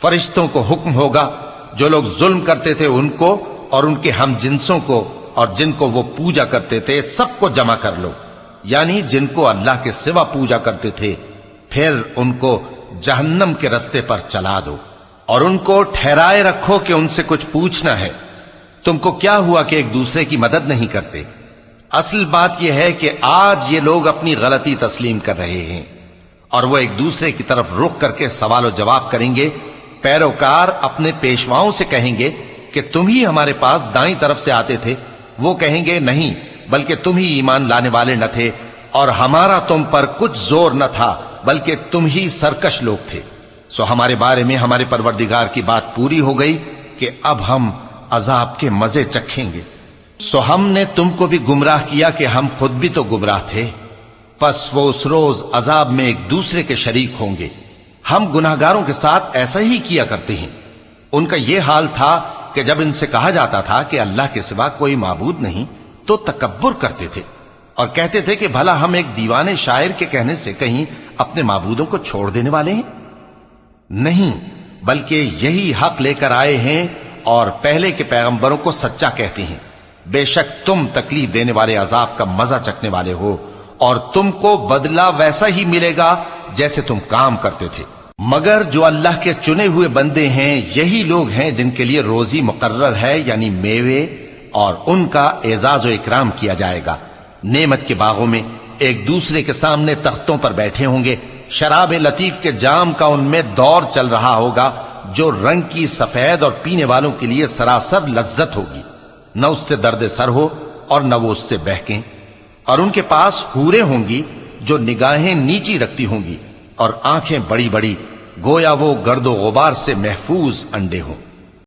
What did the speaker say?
فرشتوں کو حکم ہوگا جو لوگ ظلم کرتے تھے ان کو اور ان کے ہم جنسوں کو اور جن کو وہ پوجا کرتے تھے سب کو جمع کر لو، یعنی جن کو اللہ کے سوا پوجا کرتے تھے، پھر ان کو جہنم کے رستے پر چلا دو اور ان کو ٹھہرائے رکھو کہ ان سے کچھ پوچھنا ہے۔ تم کو کیا ہوا کہ ایک دوسرے کی مدد نہیں کرتے؟ اصل بات یہ ہے کہ آج یہ لوگ اپنی غلطی تسلیم کر رہے ہیں اور وہ ایک دوسرے کی طرف رخ کر کے سوال و جواب کریں گے۔ پیروکار اپنے پیشواؤں سے کہیں گے کہ تم ہی ہمارے پاس دائیں طرف سے آتے تھے، وہ کہیں گے نہیں بلکہ تم ہی ایمان لانے والے نہ تھے اور ہمارا تم پر کچھ زور نہ تھا بلکہ تم ہی سرکش لوگ تھے۔ سو ہمارے بارے میں ہمارے پروردگار کی بات پوری ہو گئی کہ اب ہم عذاب کے مزے چکھیں گے۔ سو ہم نے تم کو بھی گمراہ کیا کہ ہم خود بھی تو گمراہ تھے، پس وہ اس روز عذاب میں ایک دوسرے کے شریک ہوں گے۔ ہم گناہگاروں کے ساتھ ایسا ہی کیا کرتے ہیں۔ ان کا یہ حال تھا کہ جب ان سے کہا جاتا تھا کہ اللہ کے سوا کوئی معبود نہیں تو تکبر کرتے تھے اور کہتے تھے کہ بھلا ہم ایک دیوانے شاعر کے کہنے سے کہیں اپنے معبودوں کو چھوڑ دینے والے ہیں؟ نہیں، بلکہ یہی حق لے کر آئے ہیں اور پہلے کے پیغمبروں کو سچا کہتے ہیں۔ بے شک تم تکلیف دینے والے عذاب کا مزہ چکھنے والے ہو اور تم کو بدلہ ویسا ہی ملے گا جیسے تم کام کرتے تھے۔ مگر جو اللہ کے چنے ہوئے بندے ہیں یہی لوگ ہیں جن کے لیے روزی مقرر ہے، یعنی میوے، اور ان کا اعزاز و اکرام کیا جائے گا۔ نعمت کے باغوں میں ایک دوسرے کے سامنے تختوں پر بیٹھے ہوں گے، شراب لطیف کے جام کا ان میں دور چل رہا ہوگا جو رنگ کی سفید اور پینے والوں کے لیے سراسر لذت ہوگی، نہ اس سے درد سر ہو اور نہ وہ اس سے بہکیں۔ اور ان کے پاس حوریں ہوں گی جو نگاہیں نیچی رکھتی ہوں گی اور آنکھیں بڑی بڑی، گویا وہ گرد و غبار سے محفوظ انڈے ہوں۔